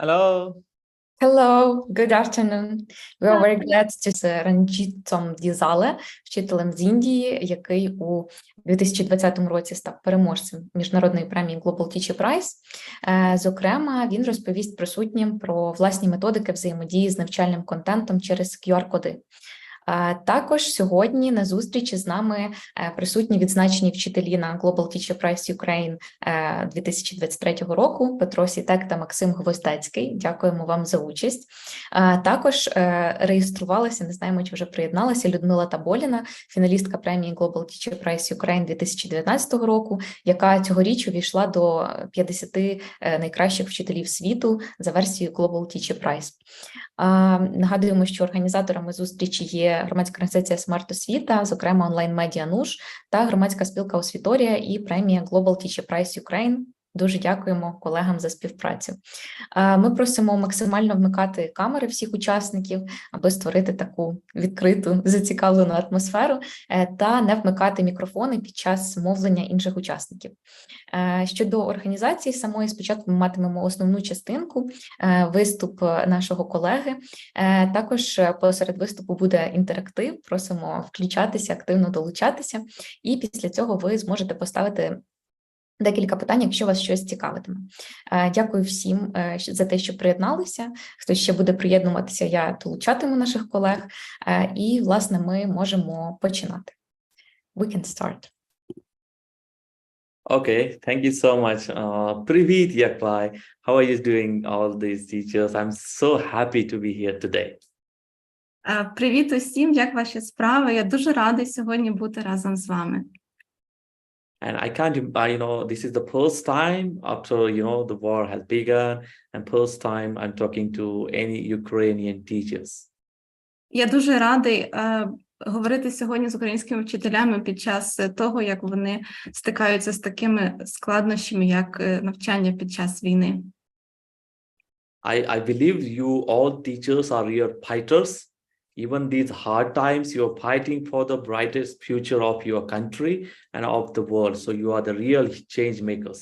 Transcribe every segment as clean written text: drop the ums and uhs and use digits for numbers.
Hello. Hello, good afternoon. We are very glad to see Ранджітсіном Дізале, вчителем з Індії, який у 2020 році став переможцем міжнародної премії Global Teacher Prize. Зокрема, він розповість присутнім про власні методики взаємодії з навчальним контентом через QR-коди. Також сьогодні на зустрічі з нами присутні відзначені вчителі на Global Teacher Prize Ukraine 2023 року Петро Сітек та Максим Гвоздецький. Дякуємо вам за участь. Також реєструвалася, не знаємо, чи вже приєдналася, Людмила Таболіна, фіналістка премії Global Teacher Prize Ukraine 2019 року, яка цьогоріч увійшла до 50 найкращих вчителів світу за версією Global Teacher Prize. Нагадуємо, що організаторами зустрічі є громадська організація «Смарт-освіта», зокрема онлайн-медіа «НУШ» та громадська спілка «Освіторія» і премія Global Teacher Prize Ukraine. Дуже дякуємо колегам за співпрацю. Ми просимо максимально вмикати камери всіх учасників, аби створити таку відкриту, зацікавлену атмосферу, та не вмикати мікрофони під час мовлення інших учасників. Щодо організації самої, спочатку ми матимемо основну частинку, виступ нашого колеги. Також посеред виступу буде інтерактив, просимо включатися, активно долучатися, і після цього ви зможете поставити декілька питань, якщо вас щось цікавитиме. Дякую всім за те, що приєдналися. Хто ще буде приєднуватися, я долучатиму наших колег. І, власне, ми можемо починати. We can start. Okay, thank you so much. Привіт, Яклай. How are you doing, all these teachers? I'm so happy to be here today. Привіт усім, як ваші справи? Я дуже радий сьогодні бути разом з вами. And I can't, this is the first time after, the war has begun, and first time I'm talking to any Ukrainian teachers. Я дуже радий говорити сьогодні з українськими вчителями під час того, як вони стикаються з такими складнощами, як навчання під час війни. I believe you all teachers are real fighters. Even these hard times, you are fighting for the brightest future of your country and of the world. So you are the real change makers.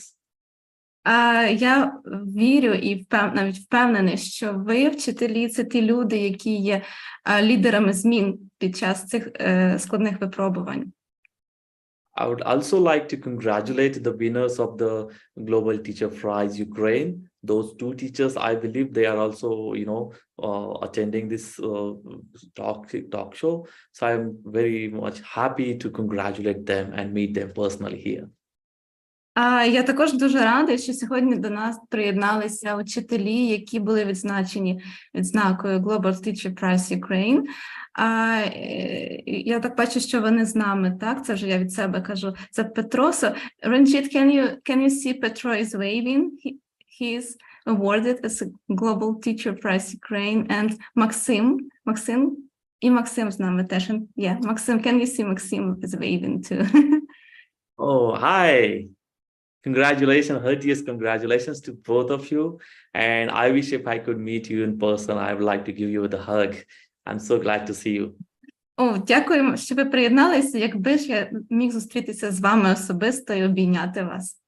Я вірю і навіть впевнений, що ви, вчителі, це ті люди, які є лідерами змін під час цих складних випробувань. I would also like to congratulate the winners of the Global Teacher Prize Ukraine. Those two teachers, I believe they are also, attending this talk show. So I'm very much happy to congratulate them and meet them personally here. Я також дуже радий, що сьогодні до нас приєдналися учителі, які були відзначені відзнакою Global Teacher Prize Ukraine. Я так бачу, що вони з нами, так? Це вже я від себе кажу. Це Петро. So, Ранджіт, can you see Petro is waving? He is awarded as a Global Teacher Prize Ukraine. And Максим з нами теж. Yeah, Максим, can you see Максим is waving too? Oh, hi. Congratulations, heartiest congratulations to both of you. And I wish if I could meet you in person, I would like to give you the hug. I'm so glad to see you. Дякуємо, що ви приєдналися. Якби ж я міг зустрітися з вами особисто і обійняти вас.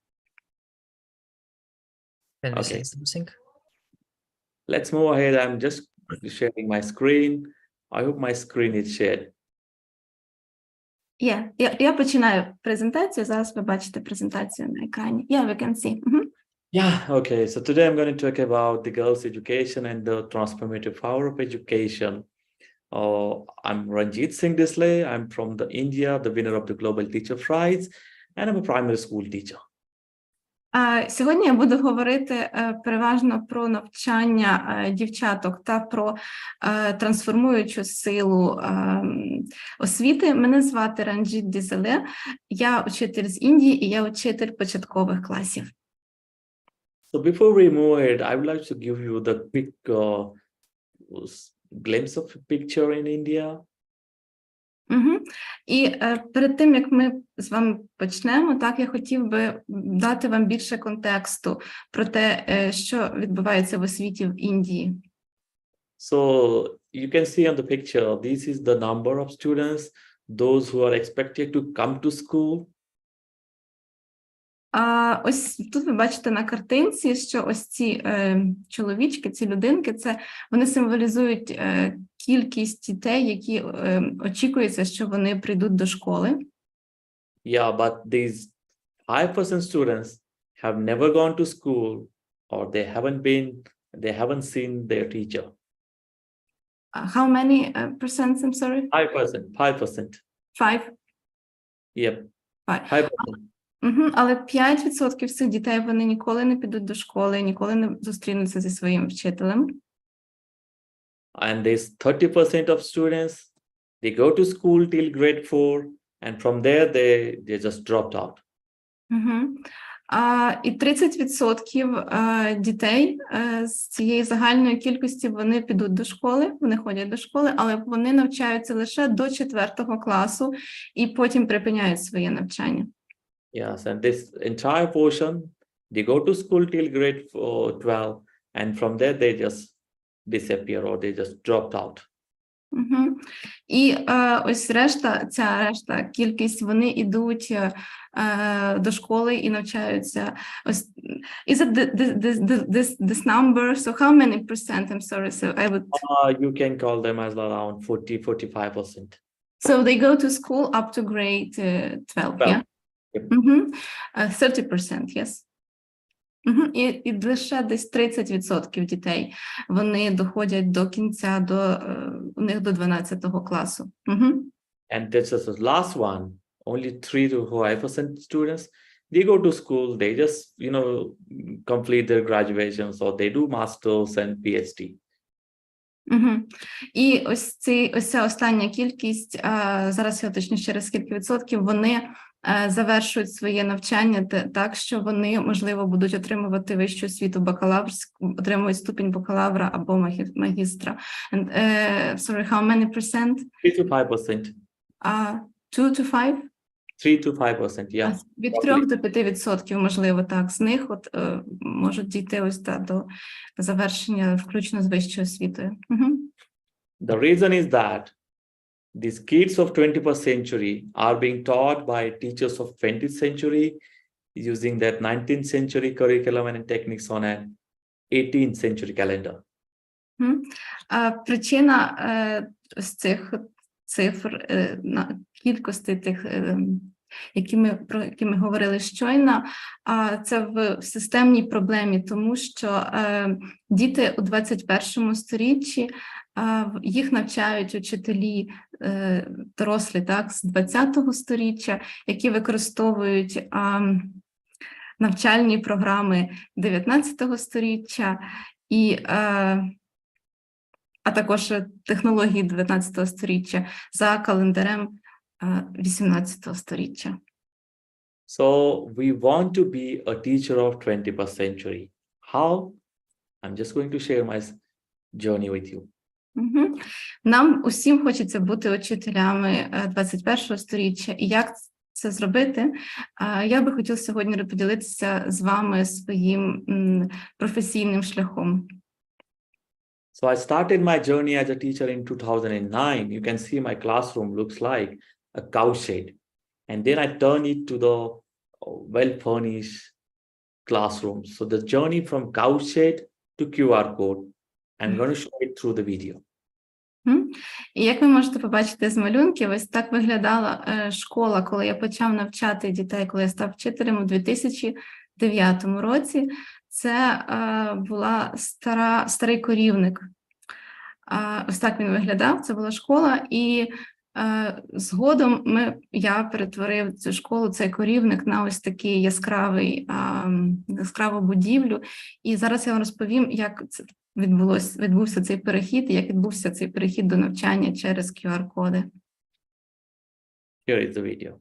Can we say something? Let's move ahead. I'm just sharing my screen. I hope my screen is shared. Я починаю презентацію. Зараз ви бачите презентацію на екрані. We can see. Yeah, okay. So today I'm going to talk about the girls' education and the transformative power of education. I'm Ranджітсін Дізале. I'm from India, the winner of the Global Teacher Prize, and I'm a primary school teacher. Сьогодні я буду говорити переважно про навчання дівчаток та про трансформуючу силу освіти. Мене звати Ранджітсін Дізале, я учитель з Індії і я учитель початкових класів. So before we move ahead, I would like to give you the quick glimpse of a picture in India. І перед тим, як ми з вами почнемо, так, я хотів би дати вам більше контексту про те, що відбувається в освіті в Індії. So you can see on the picture, this is the number of students, those who are expected to come to school. Ось тут ви бачите на картинці, що ось ці чоловічки, ці людинки, вони символізують кількість дітей, які очікується, що вони прийдуть до школи. Yeah, but these 5% students have never gone to school, or they haven't seen their teacher. How many percent, I'm sorry? 5%. 5? Yep. 5%. 5%. Але 5% цих дітей, вони ніколи не підуть до школи, ніколи не зустрінуться зі своїм вчителем. And there's 30% of students, they go to school till grade 4, and from there they just dropped out. І 30% дітей з цієї загальної кількості, вони підуть до школи, вони ходять до школи, але вони навчаються лише до 4 класу і потім припиняють своє навчання. Yes, and this entire portion, they go to school till grade 12, and from there they just disappear or they just dropped out. І ось ця решта кількість, вони йдуть до школи і навчаються. Ось, is it this number? So how many percent? I'm sorry. So I would. You can call them as around 40-45%. So they go to school up to grade 12, yeah? Yep. 30%, yes. І лише десь 30% дітей, вони доходять до кінця, у них до 12 класу. And this is the last one. Only 3-5% students, they go to school, they just, complete their graduations, or they do masters and PhD. І ось ця остання кількість, зараз я уточню ще раз скільки відсотків, вони завершують своє навчання так, що вони, можливо, будуть отримувати вищу освіту, отримують ступінь бакалавра або магістра. And, sorry, how many percent? 3-5%. 2-5? 3-5%, yeah. Від 3 до 5%, можливо, так. З них можуть дійти ось до завершення, включно з вищою освітою. The reason is that these kids of 21st century are being taught by teachers of 20th century using that 19th century curriculum and techniques on an 18th century calendar. Причина ось цих цифр, кількості тих, про які ми говорили щойно, це в системній проблемі, тому що діти у 21 сторіччі, їх навчають учителі дорослі, так, з 20-го сторіччя, які використовують навчальні програми 19-го сторіччя, а також технології 19-го сторіччя за календарем 18-го сторіччя. So we want to be a teacher of 21st century. How? I'm just going to share my journey with you. Нам усім хочеться бути учителями 21-го сторіччя. І як це зробити? Я би хотіла сьогодні поділитися з вами своїм професійним шляхом. So I started my journey as a teacher in 2009. You can see my classroom looks like a cowshed. And then I turned it to the well-furnished classroom. So the journey from cowshed to QR code, I'm going to show it through the video. І як ви можете побачити з малюнків, ось так виглядала школа, коли я почав навчати дітей, коли я став вчителем у 2009 році. Це була старий корівник. Ось так він виглядав, це була школа, і згодом я перетворив цю школу, цей корівник, на ось такий яскраву будівлю. І зараз я вам розповім, як це відбувся цей перехід, і як відбувся цей перехід до навчання через QR-коди. Here is the video.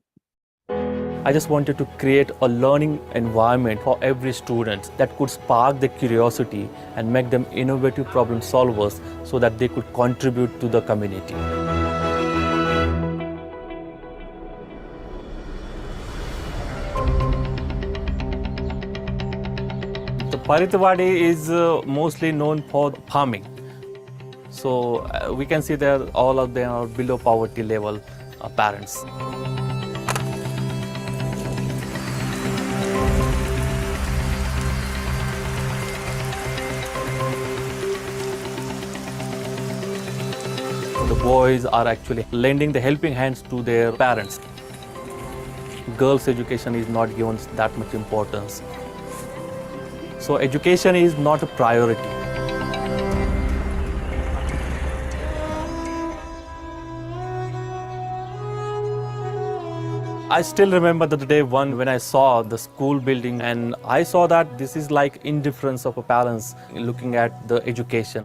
I just wanted to create a learning environment for every student that could spark their curiosity and make them innovative problem solvers so that they could contribute to the community. The Paritwadi is mostly known for farming. So we can see that all of them are below poverty level parents. boys are actually lending the helping hands to their parents. Girls' education is not given that much importance. So education is not a priority. I still remember the day one when I saw the school building, and I saw that this is like indifference of a parents looking at the education.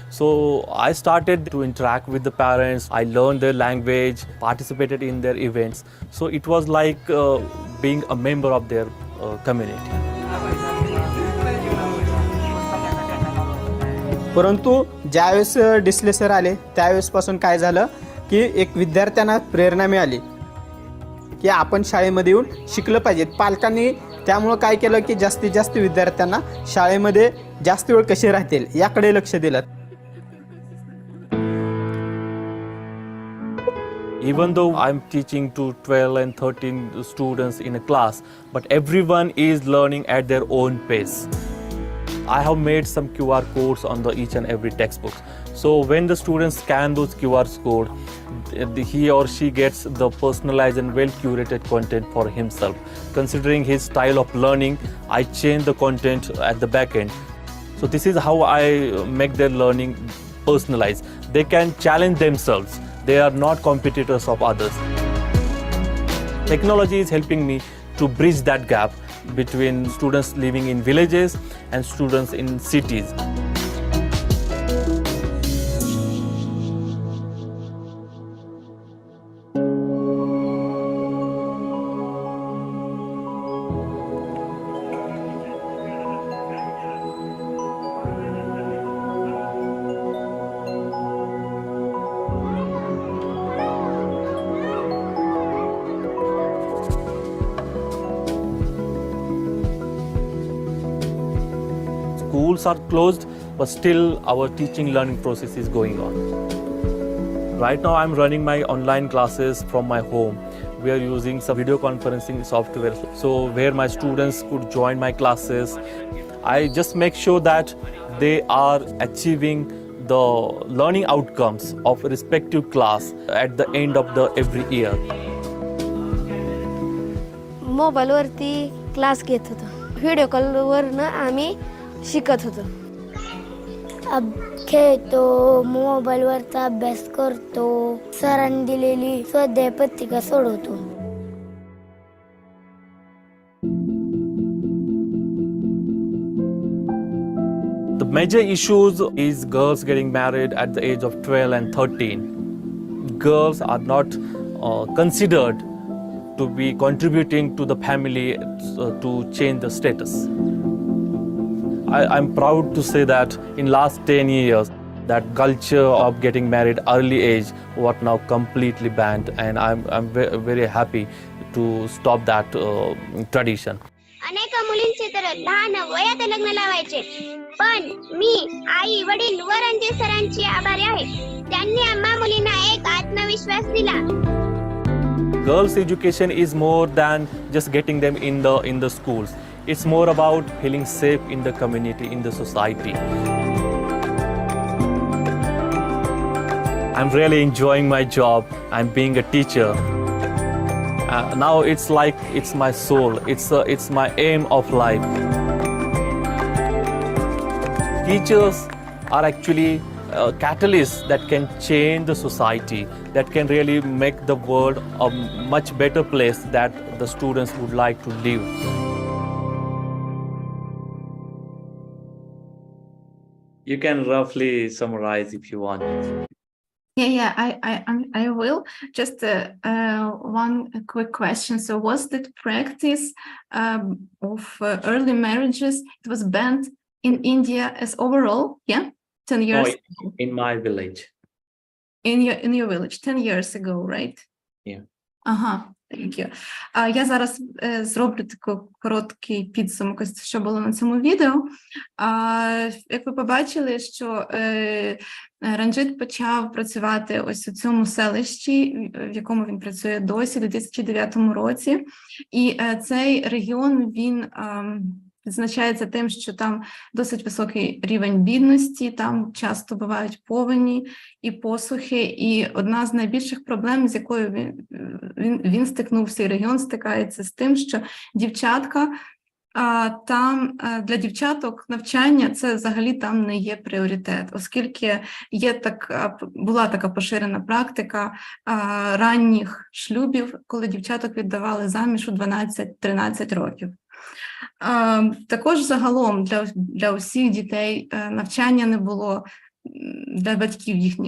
So I started to interact with the parents. I learned their language, participated in their events. So it was like being a member of their community. परंतु ज्यावेळेस Disale sir आले त्यावेळेसपासून काय झालं की एक विद्यार्थ्यांना प्रेरणा मिळाली की आपण शाळेमध्ये येऊन शिकलं पाहिजे. पालकांनी त्यामुळे काय केलं की जास्तीत जास्त विद्यार्थ्यांना शाळेमध्ये जास्त वेळ कसे राहतील याकडे लक्ष दिलं. Even though I'm teaching to 12 and 13 students in a class, but everyone is learning at their own pace. I have made some QR codes on each and every textbook. So when the students scan those QR codes, he or she gets the personalized and well-curated content for himself. Considering his style of learning, I change the content at the back end. So this is how I make their learning personalized. They can challenge themselves. They are not competitors of others. Technology is helping me to bridge that gap between students living in villages and students in cities. Schools are closed, but still our teaching learning process is going on. Right now I'm running my online classes from my home. We are using some video conferencing software, so where my students could join my classes. I just make sure that they are achieving the learning outcomes of respective class at the end of the every year. मोबाईलवरती class घेत होतो. Video कॉलवरनं आम्ही शिकत होतो. अब खेळतो, मोबाईलवरचा अभ्यास करतो, सरांनी दिलेली स्वाध्याय पत्रिका सोडवतो. The major issues is girls getting married at the age of 12 and 13. Girls are not considered to be contributing to the family to change the status. I'm proud to say that in last 10 years, that culture of getting married early age was now completely banned, and I'm very happy to stop that tradition. अनेक मुलींचे तर लहान वयात लग्न लावायचे, पण मी आई वडील व रणजित सरांची आभारी आहे. त्यांनी आम्हा मुलींना एक आत्मविश्वास दिला. Girls' education is more than just getting them in the schools. It's more about feeling safe in the community, in the society. I'm really enjoying my job. I'm being a teacher. Now it's like it's my soul. It's my aim of life. Teachers are actually catalysts that can change the society, that can really make the world a much better place that the students would like to live. You can roughly summarize if you want. I will. Just one quick question. So was that practice of early marriages, it was banned in India as overall? Yeah, 10 years ago. In my village. In your village, 10 years ago, right? Yeah. Thank you. Я зараз зроблю такий короткий підсумок, що було на цьому відео. Як ви побачили, що Ранджіт почав працювати ось у цьому селищі, в якому він працює досі, у 2009 році. І цей регіон, він відзначається тим, що там досить високий рівень бідності, там часто бувають повені і посухи, і одна з найбільших проблем, з якою він стикнувся, і регіон стикається з тим, що дівчатка, там для дівчаток навчання це взагалі там не є пріоритет, оскільки була така поширена практика ранніх шлюбів, коли дівчаток віддавали заміж у 12-13 років. Також загалом для усіх дітей навчання не було,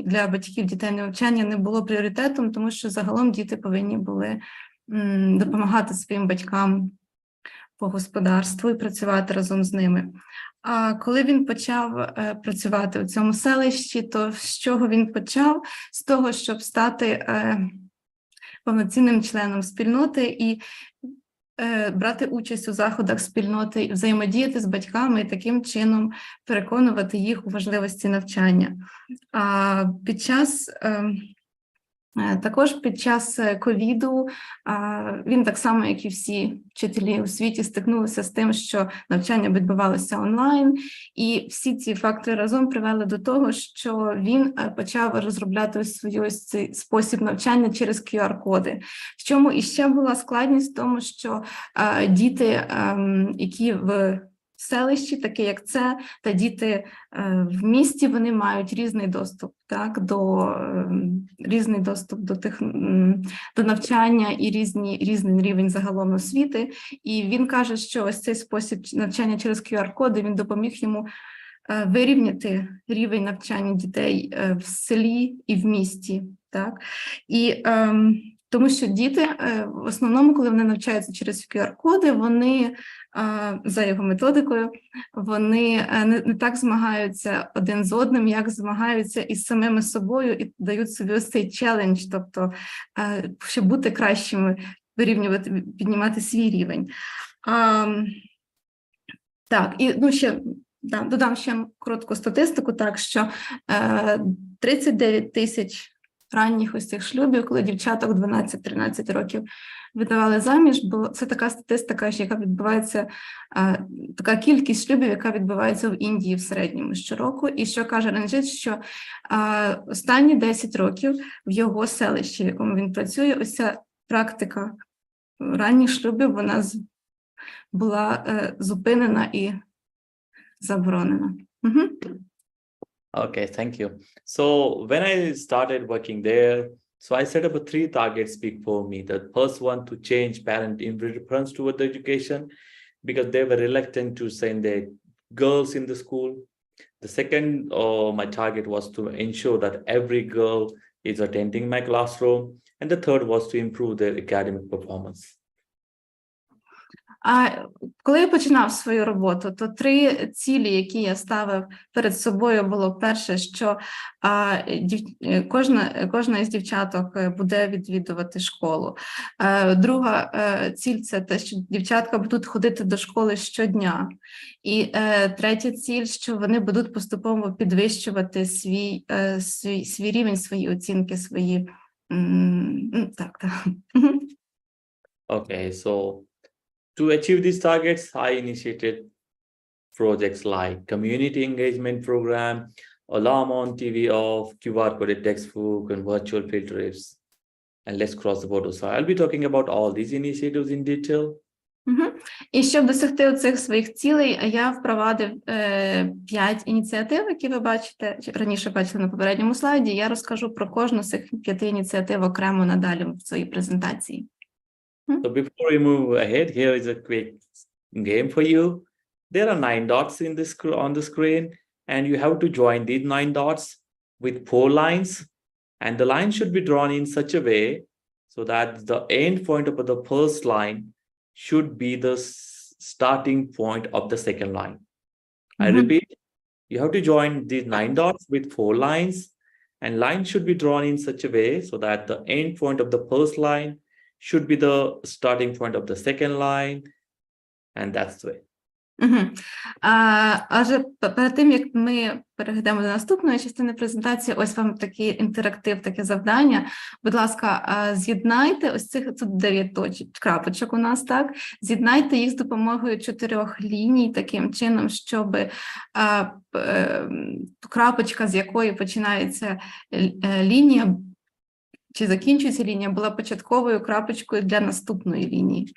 для батьків дітей навчання не було пріоритетом, тому що загалом діти повинні були допомагати своїм батькам по господарству і працювати разом з ними. А коли він почав працювати у цьому селищі, то з чого він почав? З того, щоб стати повноцінним членом спільноти і брати участь у заходах спільноти, взаємодіяти з батьками і таким чином переконувати їх у важливості навчання. Також під час ковіду він так само, як і всі вчителі у світі, стикнулися з тим, що навчання відбувалося онлайн, і всі ці фактори разом привели до того, що він почав розробляти цей спосіб навчання через QR-коди. В чому іще була складність? В тому, що діти, які в селищі, таке як це, та діти в місті, вони мають різний доступ, до навчання і різний рівень загалом освіти. І він каже, що ось цей спосіб навчання через QR-коди, він допоміг йому вирівняти рівень навчання дітей в селі і в місті. Тому що діти, в основному, коли вони навчаються через QR-коди, вони, за його методикою, вони не так змагаються один з одним, як змагаються із самими собою і дають собі ось цей челендж, тобто, щоб бути кращими, піднімати свій рівень. Додам ще коротку статистику, що 39 тисяч ранніх ось цих шлюбів, коли дівчаток 12-13 років видавали заміж, бо це така статистика, яка відбувається, така кількість шлюбів, яка відбувається в Індії в середньому щороку. І що каже Ранджіт, що останні 10 років в його селищі, в якому він працює, ось ця практика ранніх шлюбів, вона була зупинена і заборонена. Okay, thank you. So when I started working there, so I set up 3 targets before me. The first one, to change parent indifference toward the education, because they were reluctant to send their girls in the school. The second, my target was to ensure that every girl is attending my classroom. And the third was to improve their academic performance. Коли я починав свою роботу, то 3 цілі, які я ставив перед собою, було перше, що кожна із дівчаток буде відвідувати школу. Друга ціль – це те, що дівчатка будуть ходити до школи щодня. І третя ціль, що вони будуть поступово підвищувати свій рівень, свої оцінки, свої... Okay, so to achieve these targets, I initiated projects like community engagement program, alarm on TV off, QR-coded textbook, and virtual field trips. And let's cross the border. So I'll be talking about all these initiatives in detail. І щоб досягти цих своїх цілей, я впровадив 5 ініціатив, які ви бачите, раніше бачили на попередньому слайді. Я розкажу про кожну з цих 5 ініціатив окремо надалі в своїй презентації. So before we move ahead, here is a quick game for you. There are 9 dots on the screen, and you have to join these 9 dots with 4 lines. And the line should be drawn in such a way so that the end point of the first line should be the starting point of the second line. I repeat, you have to join these 9 dots with 4 lines, and line should be drawn in such a way so that the end point of the first line should be the starting point of the second line, and that's the way. Адже перед тим, як ми перейдемо до наступної частини презентації, ось вам такий інтерактив, таке завдання. Будь ласка, з'єднайте ось цих, тут 9 крапочок у нас, так? З'єднайте їх з допомогою 4 ліній таким чином, щоб крапочка, з якої починається лінія, чи закінчується лінія, була початковою крапочкою для наступної лінії.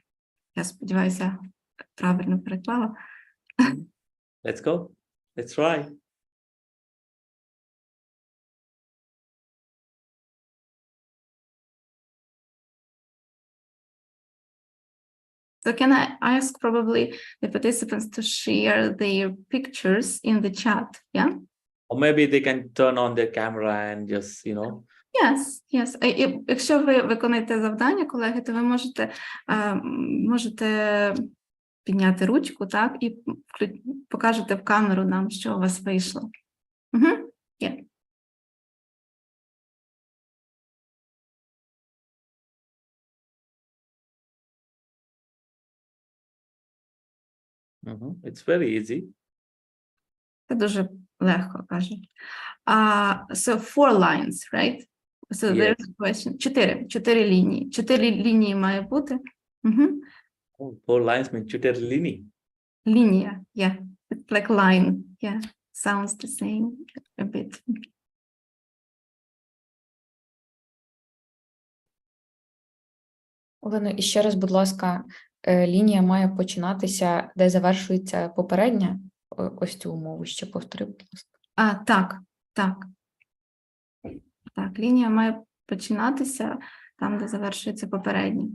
Я сподіваюся, правильно переклала. Let's go. Let's try. So can I ask probably the participants to share their pictures in the chat? Yeah? Or maybe they can turn on their camera and just, you know. Yes, yes. Якщо ви виконуєте завдання, колеги, то ви можете підняти ручку, так, і покажете в камеру нам, що у вас вийшло. Yeah. It's very easy. Це дуже легко, кажуть. So 4 lines, right? So Yes. there's a question. 4 лінії. 4 лінії має бути. 4 lines mean 4 лінії. Лінія, yeah. It's like line, yeah. Sounds the same a bit. Олено, і ще раз, будь ласка, лінія має починатися, де завершується попередня? Ось цю умову ще повтори, будь ласка. Так, лінія має починатися там, де завершується попередня.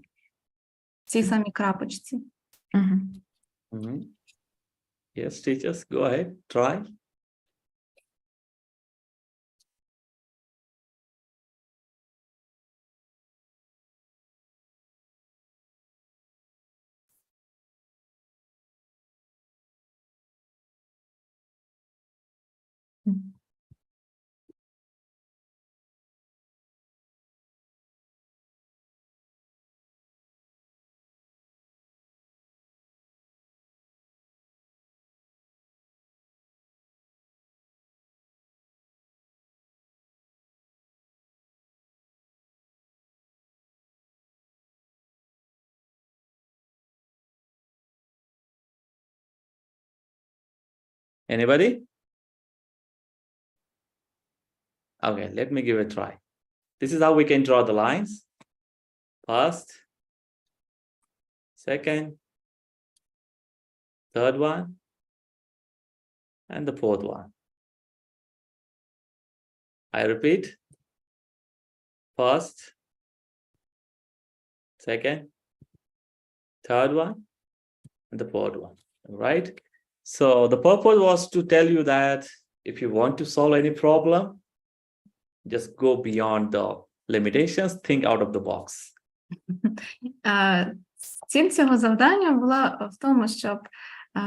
В цій самій крапочці. Yes, teachers, go ahead, try. Anybody? Okay, let me give it a try. This is how we can draw the lines. First, second, third one, and the fourth one. I repeat. First, second, third one, and the fourth one. All right? So the purpose was to tell you that if you want to solve any problem, just go beyond the limitations, think out of the box. Ціль цього завдання була в тому, щоб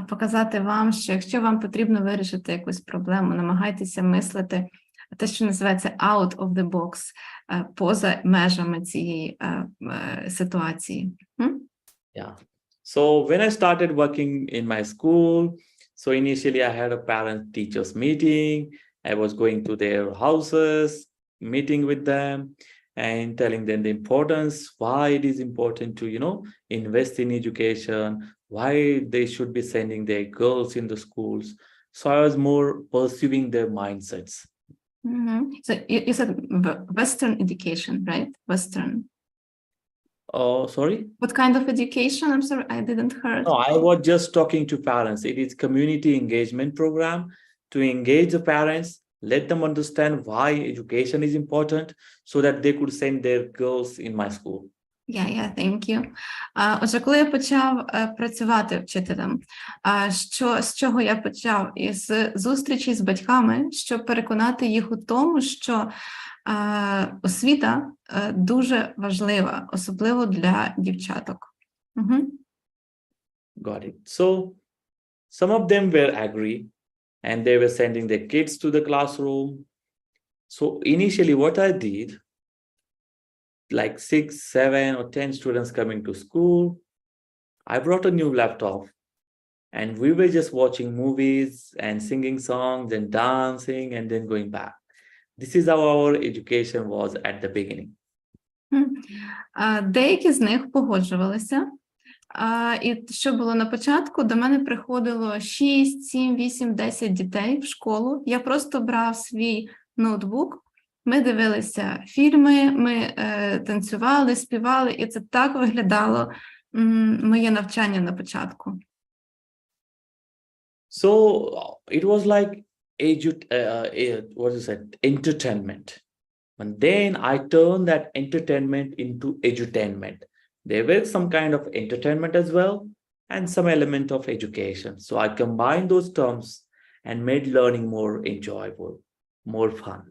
показати вам, що якщо вам потрібно вирішити якусь проблему, намагайтеся мислити те, що називається out of the box, поза межами цієї ситуації. Yeah. So when I started working in my school, so initially I had a parent-teachers meeting. I was going to their houses, meeting with them and telling them the importance, why it is important to, you know, invest in education, why they should be sending their girls in the schools. So I was more pursuing their mindsets. So you said Western education, right? Western. Oh, sorry? What kind of education? I'm sorry, I didn't hear. No, I was just talking to parents. It is community engagement program to engage the parents, let them understand why education is important so that they could send their girls in my school. Yeah, thank you. Отже, коли я почав працювати вчителем, з чого я почав? Із зустрічі з батьками, щоб переконати їх у тому, що освіта дуже важлива, особливо для дівчаток. Got it. So some of them were agree and they were sending their kids to the classroom. So initially what I did, like 6, 7 or 10 students coming to school, I brought a new laptop And we were just watching movies and singing songs and dancing and then going back. This is how our education was at the beginning. Деякі з них погоджувалися. І що було на початку, до мене приходило 6, 7, 8, 10 дітей в школу. Я просто брав свій ноутбук, ми дивилися фільми, ми танцювали, співали, і це так виглядало моє навчання на початку. So it was like entertainment. And then I turned that entertainment into edutainment. There were some kind of entertainment as well and some element of education. So I combined those terms and made learning more enjoyable, more fun.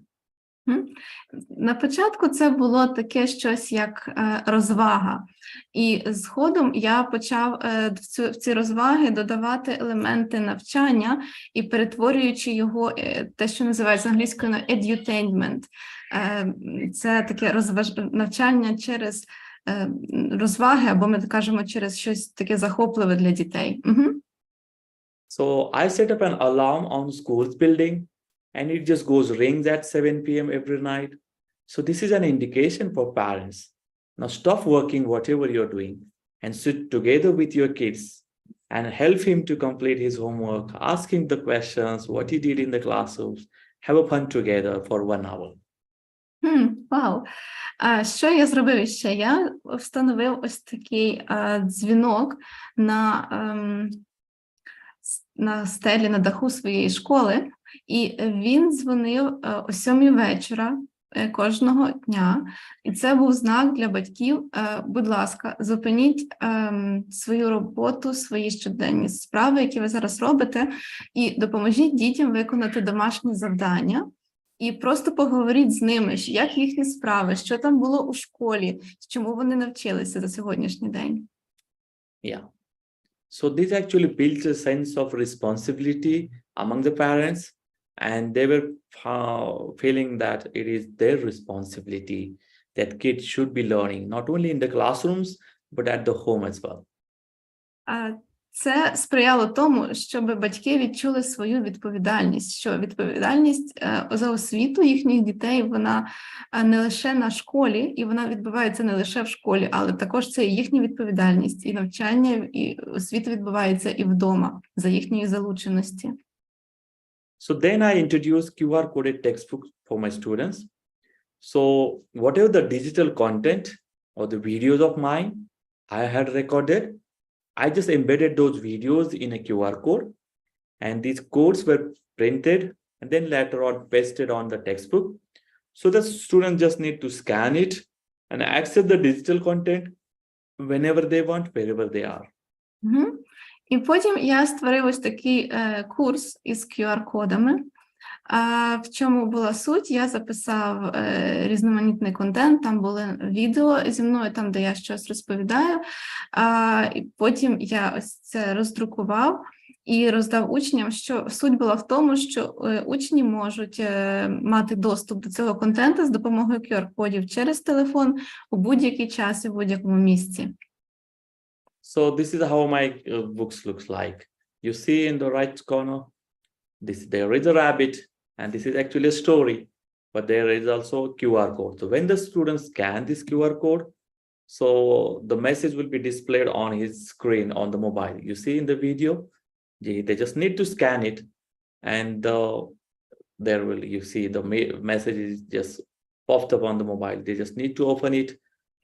На початку це було таке щось як розвага. І згодом я почав в ці розваги додавати елементи навчання і перетворюючи його, те, що називається англійською edutainment. Це таке навчання через розваги, або ми кажемо через щось таке захопливе для дітей. So I set up an alarm on school's building and it just goes rings at 7 p.m. every night. So this is an indication for parents. Now stop working whatever you're doing and sit together with your kids and help him to complete his homework, ask him the questions, what he did in the classrooms, have a fun together for 1 hour. Вау! Що я зробив ще? Я встановив ось такий дзвінок на стелі, на даху своєї школи, і він дзвонив о 7 вечора кожного дня. І це був знак для батьків: будь ласка, зупиніть свою роботу, свої щоденні справи, які ви зараз робите, і допоможіть дітям виконати домашні завдання. І просто поговоріть з ними, як їхні справи, що там було у школі, чому вони навчилися за сьогоднішній день. Yeah. So this actually builds a sense of responsibility among the parents, and they were feeling that it is their responsibility that kids should be learning, not only in the classrooms, but at the home as well. Це сприяло тому, щоб батьки відчули свою відповідальність, що відповідальність за освіту їхніх дітей, вона не лише на школі, і вона відбувається не лише в школі, але також це їхня відповідальність, і навчання, і освіта відбувається і вдома, за їхньої залученості. So then I introduced QR-coded textbooks for my students. So whatever the digital content or the videos of mine I had recorded, I just embedded those videos in a QR code, and these codes were printed and then later on pasted on the textbook. So the students just need to scan it and access the digital content whenever they want, wherever they are. І потім я створив ось такий курс із QR-кодами. В чому була суть? Я записав різноманітний контент, там були відео зі мною, там, де я щось розповідаю, і потім я ось це роздрукував і роздав учням, що суть була в тому, що учні можуть мати доступ до цього контенту з допомогою QR-кодів через телефон у будь-який час і в будь-якому місці. So this is how my books looks like. You see in the right corner, there is a rabbit, and this is actually a story, but there is also a QR code. So when the students scan this QR code, so the message will be displayed on his screen on the mobile. You see in the video, they just need to scan it, and there will, you see the message is just popped up on the mobile. They just need to open it,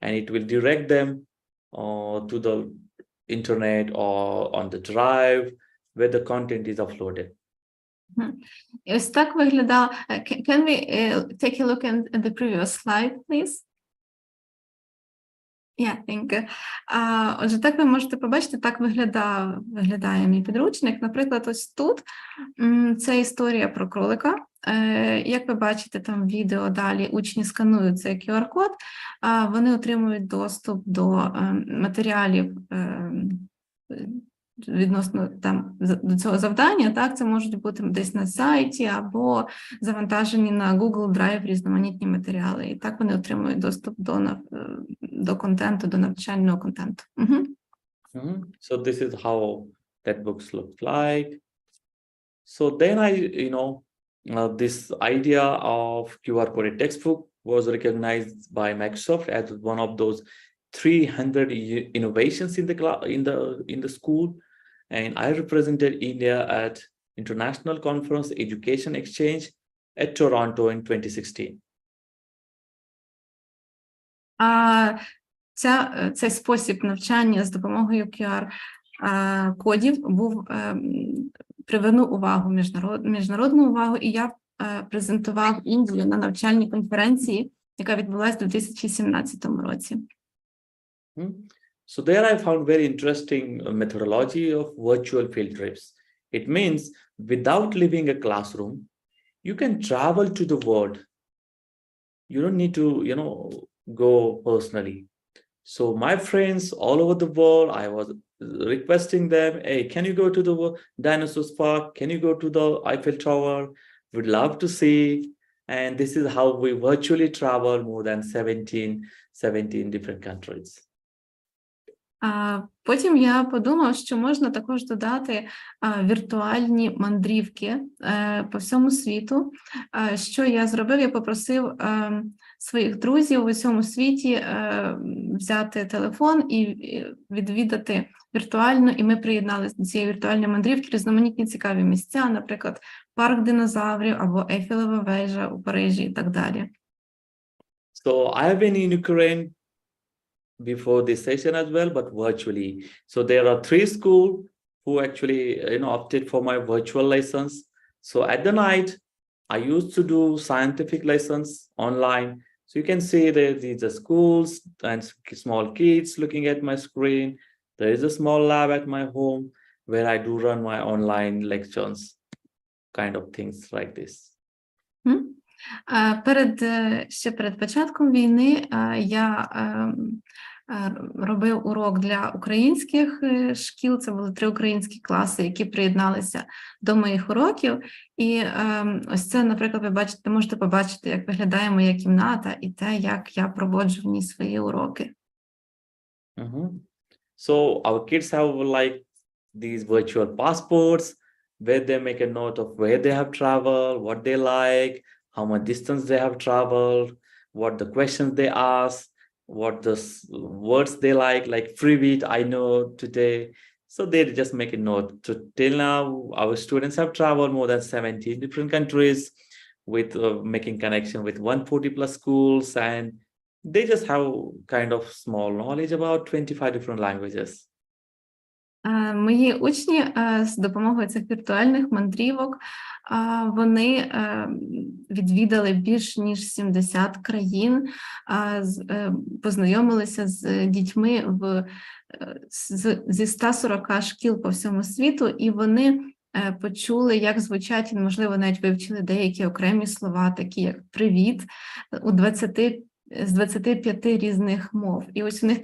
and it will direct them to the internet or on the drive where the content is uploaded. І ось так виглядав. Can we take a look at the previous slide, please? Yeah, thank you. Отже, так ви можете побачити, так виглядає мій підручник. Наприклад, ось тут це історія про кролика. Як ви бачите, там відео далі, учні сканують цей QR-код, вони отримують доступ до матеріалів відносно там до цього завдання, так, це можуть бути десь на сайті або завантажені на Google Drive різноманітні матеріали. І так вони отримують доступ до контенту, до навчального контенту. So this is how that books look like. So then this idea of QR coded textbook was recognized by Microsoft as one of those 300 innovations in the school, and I represented India at International Conference Education Exchange at Toronto in 2016. Цей спосіб навчання з допомогою QR-кодів привернув увагу, міжнародну увагу, і я презентував Індію на навчальній конференції, яка відбулася у 2017 році. So there I found very interesting methodology of virtual field trips. It means without leaving a classroom, you can travel to the world. You don't need to, go personally. So my friends all over the world, I was requesting them, hey, can you go to the dinosaurs park? Can you go to the Eiffel Tower? We'd love to see. And this is how we virtually travel more than 17 different countries. Потім я подумав, що можна також додати віртуальні мандрівки по всьому світу. Що я зробив? Я попросив своїх друзів у всьому світі взяти телефон і відвідати віртуально, і ми приєдналися до цієї віртуальної мандрівки, різноманітні цікаві місця, наприклад, парк динозаврів або Ейфелева вежа у Парижі і так далі. So I have been in Ukraine before this session as well, but virtually. So there are 3 schools who actually, opted for my virtual lessons. So at the night, I used to do scientific lessons online. So you can see that these are schools and small kids looking at my screen. There is a small lab at my home where I do run my online lectures, kind of things like this. Ще перед початком війни я робив урок для українських шкіл, це були 3 українські класи, які приєдналися до моїх уроків. І ось це, наприклад, ви можете побачити, як виглядає моя кімната і те, як я проводжу в ній свої уроки. So our kids have like these virtual passports where they make a note of where they have traveled, what they like, how much distance they have traveled, what the questions they ask, what the words they like freebie, I know today. So they just make a note. So till now, our students have traveled more than 17 different countries with making connection with 140 plus schools, and they just have kind of small knowledge about 25 different languages. Мої учні з допомогою цих віртуальних мандрівок, вони відвідали більш ніж 70 країн, познайомилися з дітьми зі 140 шкіл по всьому світу, і вони почули, як звучать, і, можливо, навіть вивчили деякі окремі слова, такі як «привіт», з 25 різних мов. І ось у них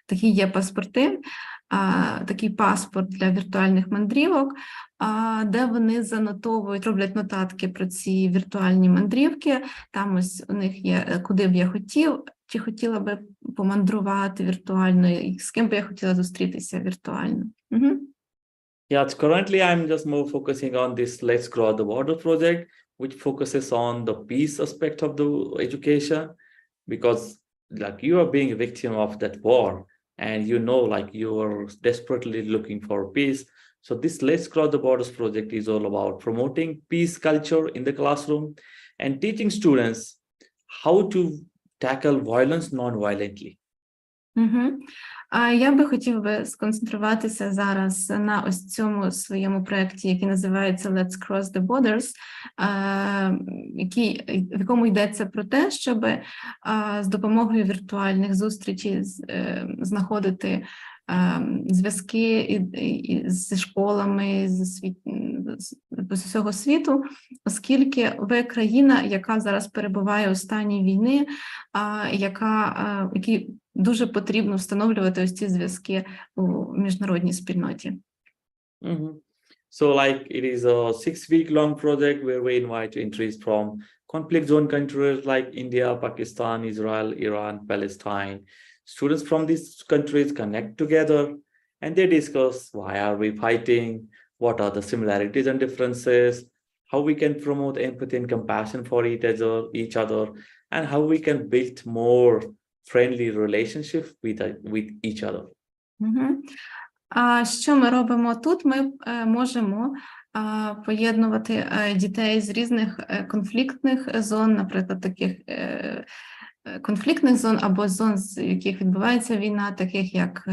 такі є паспорти, такий паспорт для віртуальних мандрівок, де вони занотовують, роблять нотатки про ці віртуальні мандрівки. Там ось у них є, куди б я хотів, чи хотіла би помандрувати віртуально, і з ким би я хотіла зустрітися віртуально. Yeah, currently I'm just more focusing on this Let's Cross the Border project, which focuses on the peace aspect of the education, because like you are being a victim of that war, and like you are desperately looking for peace. So this Let's Cross the Borders project is all about promoting peace culture in the classroom and teaching students how to tackle violence non-violently. Я би хотів сконцентруватися зараз на ось цьому своєму проєкті, який називається Let's Cross the Borders, в якому йдеться про те, щоб з допомогою віртуальних зустрічей знаходити зв'язки зі школами з усього світу, оскільки ви країна, яка зараз перебуває у стані війни, якій дуже потрібно встановлювати ось ці зв'язки у міжнародній спільноті. So like it is a 6-week-long project where we invite entries from conflict zone countries like India, Pakistan, Israel, Iran, Palestine. Students from these countries connect together and they discuss why are we fighting, what are the similarities and differences, how we can promote empathy and compassion for each other, and how we can build more friendly relationship with each other. А що ми робимо тут? Ми можемо поєднувати дітей з різних конфліктних зон, наприклад, таких конфліктних зон або зон, з яких відбувається війна, таких як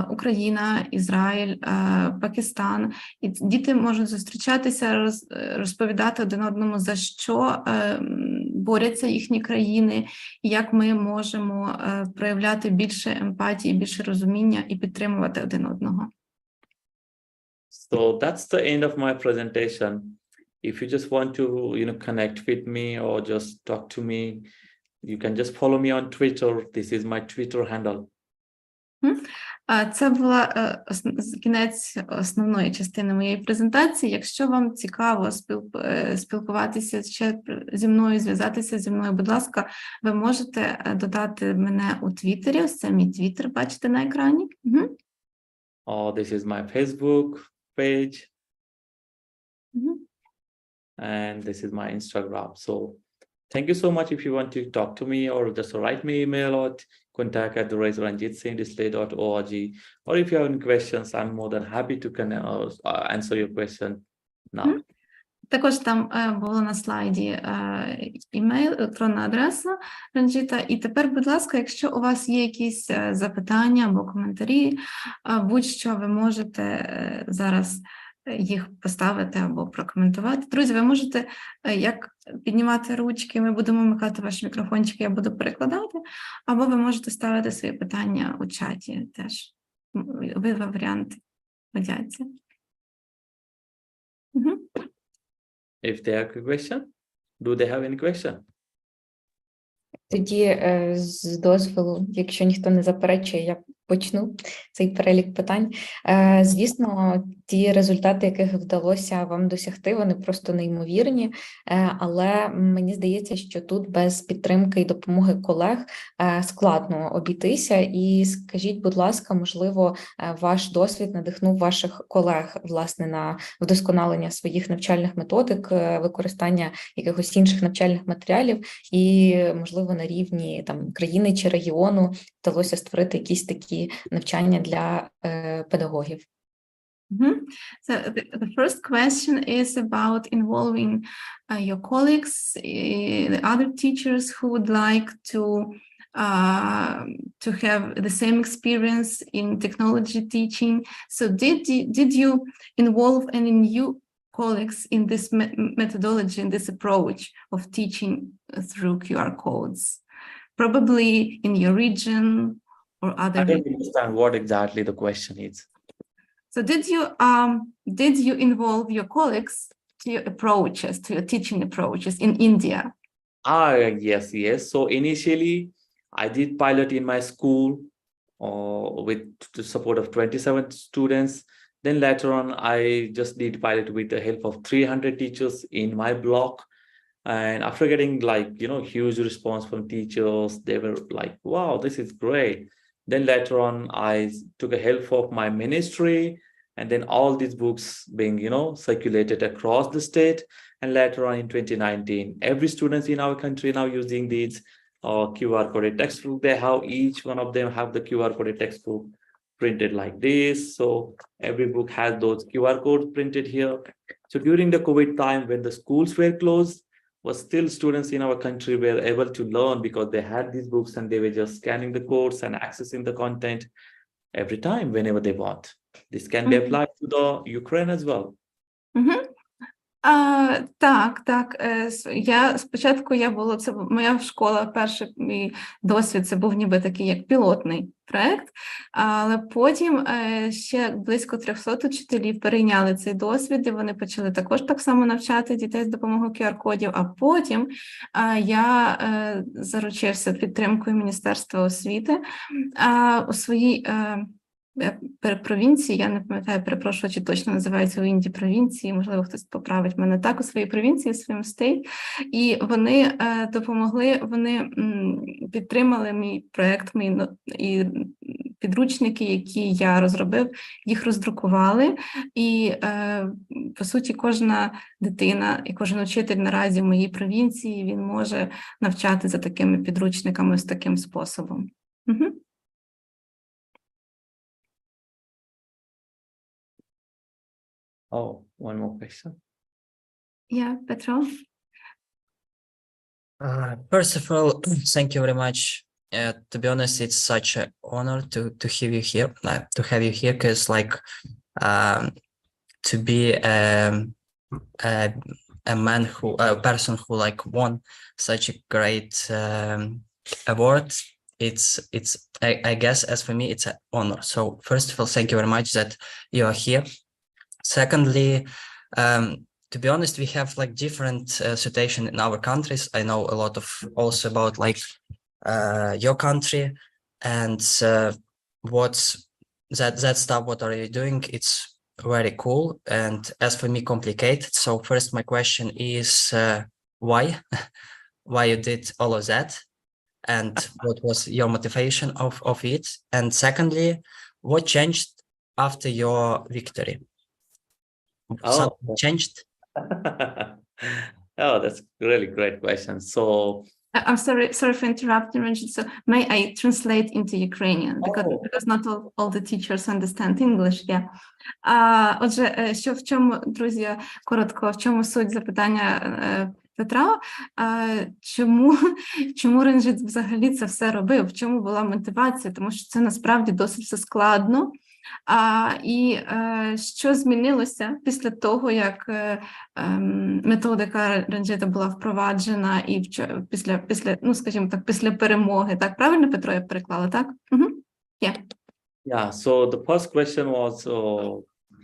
Україна, Ізраїль, Пакистан. І діти можуть зустрічатися, розповідати один одному, за що борються їхні країни, і як ми можемо проявляти більше емпатії, більше розуміння і підтримувати один одного. So that's the end of my presentation. If you just want to, connect with me or just talk to me, you can just follow me on Twitter. This is my Twitter handle. Це була кінець основної частини моєї презентації. Якщо вам цікаво спілкуватися ще зі мною, зв'язатися зі мною, будь ласка, ви можете додати мене у Твіттері. Ось це мій Твіттер, бачите на екрані. This is my Facebook page. And this is my Instagram. So thank you so much. If you want to talk to me or just write me email at contact@Ranjitsindizale.org, or if you have any questions, I'm more than happy to answer your question now. Також там було на слайді імейл, електронна адреса Ранджіта. І тепер, будь ласка, якщо у вас є якісь запитання або коментарі, будь-що ви можете зараз їх поставити або прокоментувати. Друзі, ви можете як піднімати ручки, ми будемо вмикати ваші мікрофончики, я буду перекладати, або ви можете ставити свої питання у чаті теж. Обидва варіанти годяться. If they have a question, do they have any question? Тоді з дозволу, якщо ніхто не заперечує, я почну цей перелік питань. Звісно, ті результати, яких вдалося вам досягти, вони просто неймовірні, але мені здається, що тут без підтримки і допомоги колег складно обійтися. І скажіть, будь ласка, можливо, ваш досвід надихнув ваших колег, власне, на вдосконалення своїх навчальних методик, використання якихось інших навчальних матеріалів і, можливо, на рівні там країни чи регіону вдалося створити якісь такі навчання для педагогів. So the first question is about involving your colleagues, the other teachers who would like to have the same experience in technology teaching. So did you involve any new colleagues in this methodology, in this approach of teaching through QR codes? Probably in your region or other. I don't understand what exactly the question is. So did you involve your colleagues to your approaches, to your teaching approaches in India? Yes. So initially, I did pilot in my school with the support of 27 students. Then later on, I just did pilot with the help of 300 teachers in my block. And after getting huge response from teachers, they were like, wow, this is great. Then later on, I took a help of my ministry, and then all these books being, circulated across the state. And later on in 2019, every student in our country now using these QR-coded textbook. They have, each one of them have the QR-coded textbook printed like this. So every book has those QR codes printed here. So during the COVID time, when the schools were closed, but still students in our country were able to learn because they had these books and they were just scanning the codes and accessing the content every time, whenever they want. This can be applied to the Ukraine as well. Так. Це моя школа, перший мій досвід, це був ніби такий як пілотний проект, але потім ще близько 300 учителів перейняли цей досвід, і вони почали також так само навчати дітей з допомогою QR-кодів, а потім я заручився підтримкою Міністерства освіти у своїй провінції, я не пам'ятаю, перепрошую, чи точно називається у Індії провінції, можливо, хтось поправить мене так, у своїй провінції, у своєму стейт, і вони допомогли, вони підтримали мій проєкт, і підручники, які я розробив, їх роздрукували. І, по суті, кожна дитина і кожен учитель наразі в моїй провінції, він може навчати за такими підручниками, з таким способом. Угу. Oh, one more question. Yeah, Петро? First of all, thank you very much. To be honest, it's such an honor to have you here. Because to be a person who like won such a great award. I guess as for me, it's an honor. So first of all, thank you very much that you are here. Secondly, to be honest, we have like different situation in our countries. I know a lot of also about like your country and what's that stuff. What are you doing? It's very cool. And as for me, complicated. So first, my question is why you did all of that, and what was your motivation of it? And secondly, what changed after your victory? Something changed? Oh, that's really great question. So I'm sorry for interrupting, Ranjit. So may I translate into Ukrainian? Because not all the teachers understand English. Yeah. Отже, що в чому, друзі, коротко, в чому суть запитання Петра? Чому Ранджіт взагалі це все робив? В чому була мотивація? Тому що це насправді досить все складно. І що змінилося після того, як методика Ранджіта була впроваджена і після, ну, скажімо так, після перемоги. Так, правильно, Петро, я переклала, так? Yeah. Yeah, so the first question was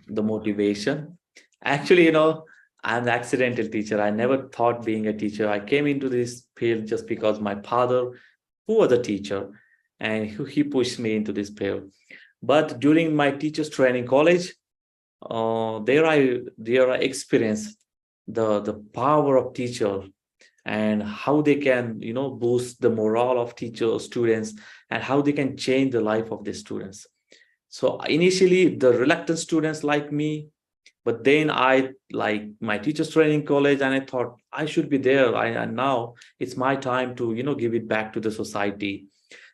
the motivation. Actually, you know, I'm an accidental teacher. I never thought being a teacher. I came into this field just because my father, who was a teacher, and he pushed me into this field. But during my teachers training college, there I experienced the power of teacher and how they can, you know, boost the morale of teachers, students, and how they can change the life of the students. So initially, the reluctant students like me, but then I like my teachers training college, and I thought I should be there. And now it's my time to, you know, give it back to the society.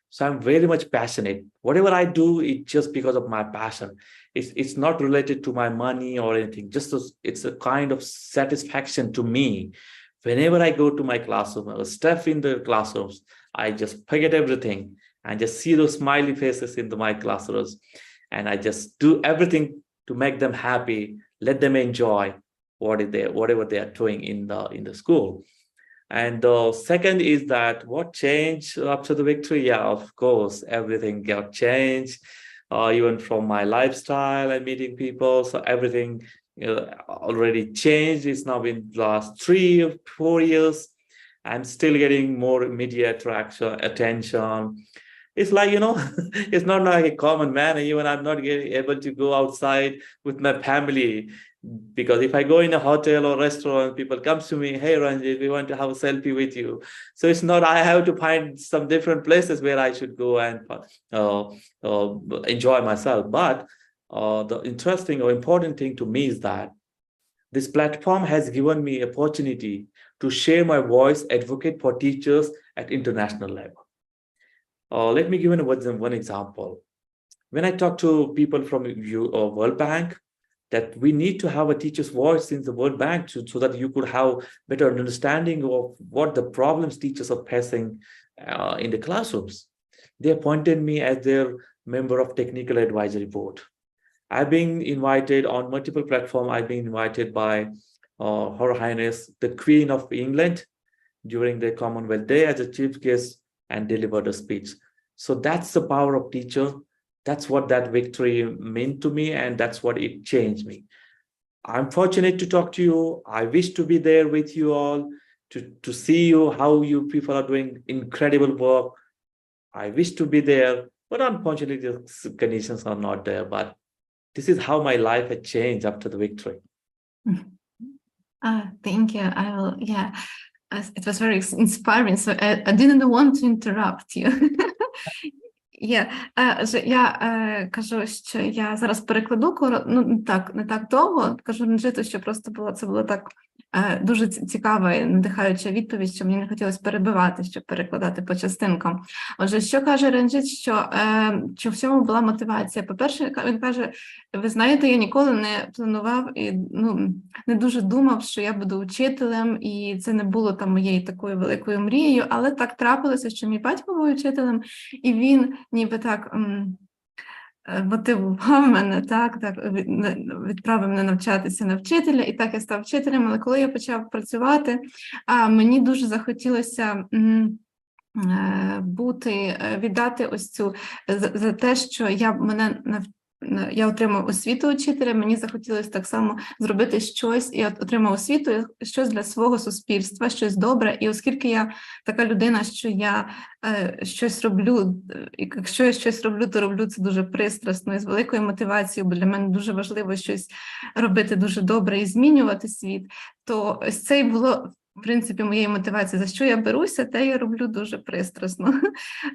So I'm very much passionate. Whatever I do, it's just because of my passion. It's not related to my money or anything. It's a kind of satisfaction to me. Whenever I go to my classroom or step in the classrooms, I just forget everything and just see those smiley faces in my classrooms. And I just do everything to make them happy, let them enjoy whatever they are doing in the school. And the second is that what changed after the victory? Yeah, of course, everything got changed, even from my lifestyle and meeting people. So everything already changed. It's now been the last 3 or 4 years. I'm still getting more media attention. It's like, you know, it's not like a common man. Even I'm not able to go outside with my family. Because if I go in a hotel or restaurant, people come to me, hey, Ranjit, we want to have a selfie with you. So it's not, I have to find some different places where I should go and enjoy myself. But the interesting or important thing to me is that this platform has given me opportunity to share my voice, advocate for teachers at international level. Let me give you one example. When I talk to people from World Bank, that we need to have a teacher's voice in the World Bank so that you could have better understanding of what the problems teachers are facing in the classrooms. They appointed me as their member of technical advisory board. I've been invited on multiple platforms. I've been invited by Her Highness, the Queen of England, during the Commonwealth Day as a chief guest and delivered a speech. So that's the power of teacher. That's what that victory meant to me, and that's what it changed me. I'm fortunate to talk to you. I wish to be there with you all, to see you, how you people are doing incredible work. I wish to be there, but unfortunately the conditions are not there. But this is how my life had changed after the victory. Thank you. I will, yeah. It was very inspiring. So I didn't want to interrupt you. Я кажу, що я зараз перекладу, ну так, не так довго, кажу Ранджиту, що просто це було так дуже цікава і надихаюча відповідь, що мені не хотілося перебивати, щоб перекладати по частинкам. Отже, що каже Ранджіт, що в цьому була мотивація? По-перше, він каже, ви знаєте, я ніколи не планував і не дуже думав, що я буду учителем, і це не було там моєю такою великою мрією, але так трапилося, що мій батько був учителем, і він ніби так мотивував мене, відправив мене навчатися на вчителя, і так я став вчителем, але коли я почав працювати, мені дуже захотілося віддати ось цю, за те, що я отримав освіту учителя, мені захотілося так само зробити щось, і отримав освіту, щось для свого суспільства, щось добре, і оскільки я така людина, що я щось роблю, і якщо я щось роблю, то роблю це дуже пристрасно і з великою мотивацією, бо для мене дуже важливо щось робити дуже добре і змінювати світ, то ось це і було в принципі, моєї мотивації, за що я беруся, те я роблю дуже пристрасно.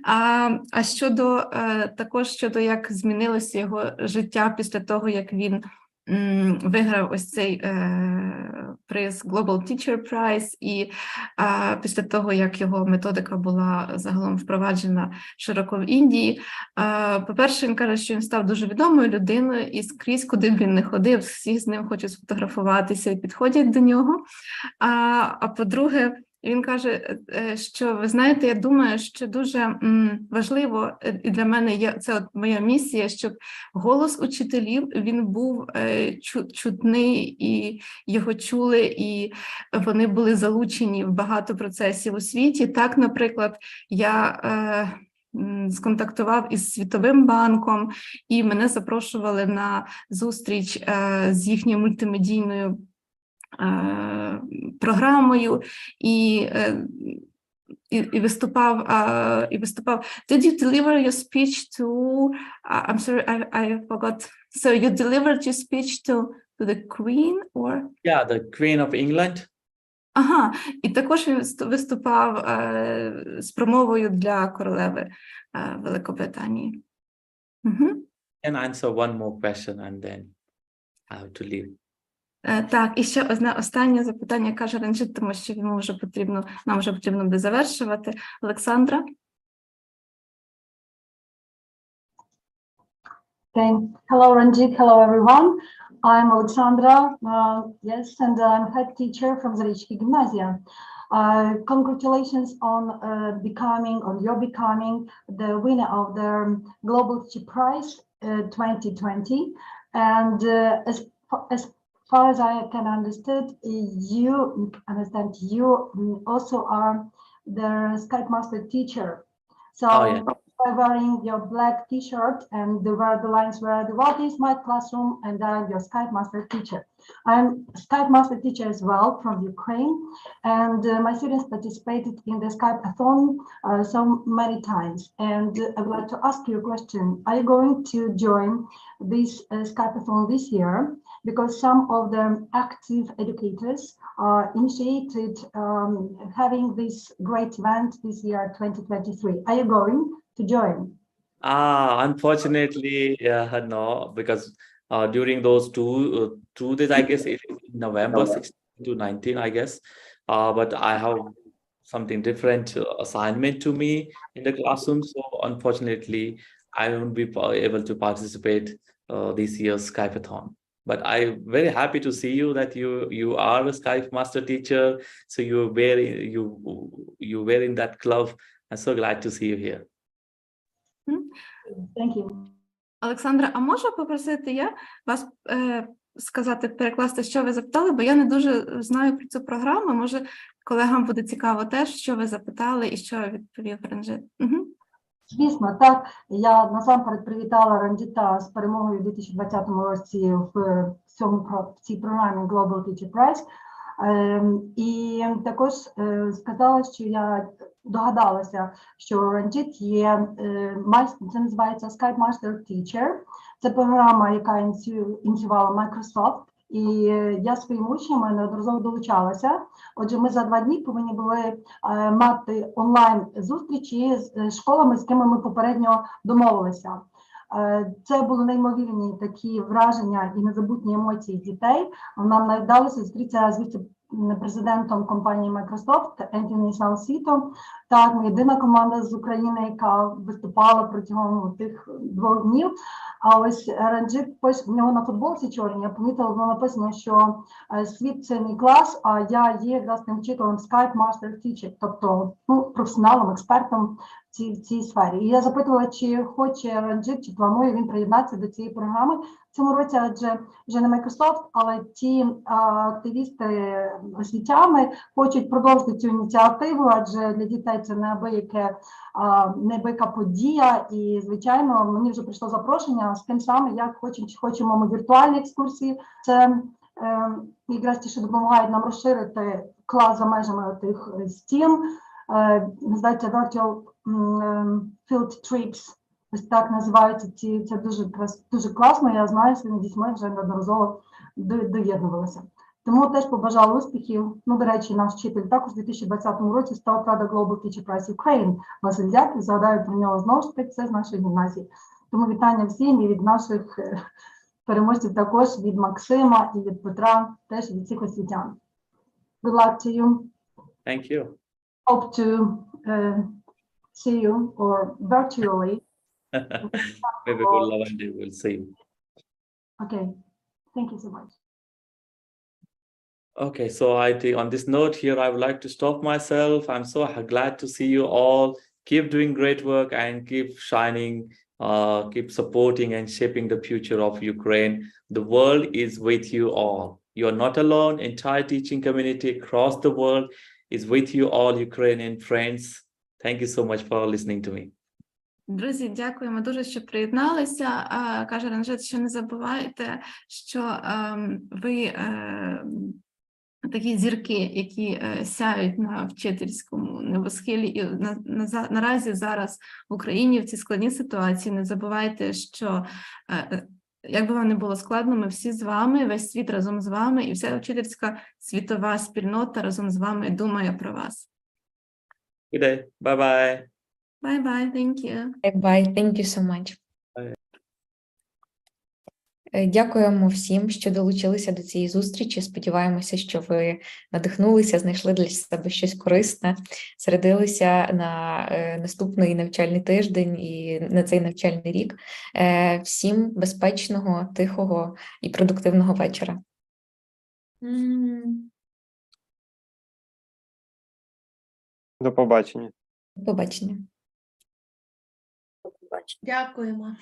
А також щодо як змінилося його життя після того, як він виграв ось цей приз Global Teacher Prize, і після того, як його методика була загалом впроваджена широко в Індії. По-перше, він каже, що він став дуже відомою людиною, і скрізь, куди б він не ходив, всі з ним хочуть сфотографуватися і підходять до нього. А по-друге, він каже, що, ви знаєте, я думаю, що дуже важливо, і для мене це моя місія, щоб голос учителів, він був чутний, і його чули, і вони були залучені в багато процесів у світі. Так, наприклад, я сконтактував із Світовим банком, і мене запрошували на зустріч з їхньою мультимедійною програмою, і виступав. Did you deliver your speech to, I'm sorry, I forgot. So you delivered your speech to the Queen, or? Yeah, the Queen of England. Ага, і також він виступав з промовою для королеви Великобританії. Can answer one more question and then I have to leave. Так, і ще одне останнє запитання, каже Ранджіт, тому що нам вже потрібно буде завершувати. Олександра? Okay. Hello, Ranjit. Hello, everyone. I'm Alexandra. Yes, and I'm head teacher from Індійський gymnasium. Congratulations on your becoming the winner of the Global Teacher Prize 2020. And as far as I can understand, you also are the Skype master teacher. So by wearing your black t-shirt and where the lines were, what is my classroom, and I'm your Skype master teacher. I'm Skype master teacher as well from Ukraine, and my students participated in the Skype-a-thon so many times. And I would like to ask you a question. Are you going to join this Skype-a-thon this year? Because some of the active educators initiated having this great event this year, 2023. Are you going to join? Unfortunately, no, because during those two days, I guess it is November 16 to 19, I guess. But I have something different assignment to me in the classroom, so unfortunately, I won't be able to participate this year's Skype-a-thon. But I'm very happy to see you that you are a Skype master teacher, so you were in that club. I'm so glad to see you here. Thank you. Олександра, а можу попросити я вас сказати, перекласти, що ви запитали, бо я не дуже знаю про цю програму. Може, колегам буде цікаво теж, що ви запитали і що відповів Ранджіт. Звісно, так. Я насамперед привітала Ранджіта з перемогою у 2020 році в цій програмі Global Teacher Prize. І також сказала, що я догадалася, що Ранджіт є, це називається Skype Master Teacher. Це програма, яка ініціювала Microsoft, І я своїм учнями неодноразово долучалася. Отже, ми за 2 дні повинні були мати онлайн-зустрічі з школами, з ким ми попередньо домовилися. Це були неймовірні такі враження і незабутні емоції дітей. Нам вдалося зустрітися з віце-президентом компанії Microsoft Індійським світом. Так, ми єдина команда з України, яка виступала протягом тих 2 днів. А ось Ранджит, в нього на футболці чорній, я помітила, було написано, що світ – це мій клас, а я є якраз тим вчителем Skype Master Teacher, тобто професіоналом, експертом в цій сфері. І я запитувала, чи хоче Ранджит, чи планує він приєднатися до цієї програми в цьому році, адже вже не Microsoft, але ті активісти освітями хочуть продовжити цю ініціативу, адже для дітей це неабияка подія. І, звичайно, мені вже прийшло запрошення з тим самим, як хочемо ми віртуальні екскурсії. Це якраз ті, що допомагають нам розширити клас за межами тих стін. Називається Virtual Field Trips. Ось так називаються ці. Це дуже класно. Я знаю, що дітьми вже неодноразово доєднувалися. Тому теж побажала успіхів. Ну, до речі, наш вчитель також у 2020 році став Prada Global Teacher Prize Ukraine. Василь Дяків, згадаю про нього знову ж таки, це з нашої гімназії. Тому вітання всім і від наших переможців також, від Максима і від Петра, теж від всіх освітян. Good luck to you. Thank you. Hope to see you or virtually. Maybe we'll one day we'll see you. Okay. Thank you so much. Okay, so I think on this note here, I would like to stop myself. I'm so glad to see you all. Keep doing great work and keep shining, keep supporting and shaping the future of Ukraine. The world is with you all. You are not alone. Entire teaching community across the world is with you all, Ukrainian friends. Thank you so much for listening to me. Друзі, дякуємо дуже, що приєдналися. Каже Ранджит, що не забувайте, що ви такі зірки, які сяють на вчительському небосхилі. І наразі зараз в Україні в цій складній ситуації не забувайте, що як би вам не було складно, ми всі з вами, весь світ разом з вами, і вся вчительська світова спільнота разом з вами думає про вас. Good day. Bye-bye. Bye-bye, thank you. Bye, thank you so much. Bye. Дякуємо всім, що долучилися до цієї зустрічі. Сподіваємося, що ви надихнулися, знайшли для себе щось корисне, зарядилися на наступний навчальний тиждень і на цей навчальний рік. Всім безпечного, тихого і продуктивного вечора. До побачення. До побачення. Дякуємо.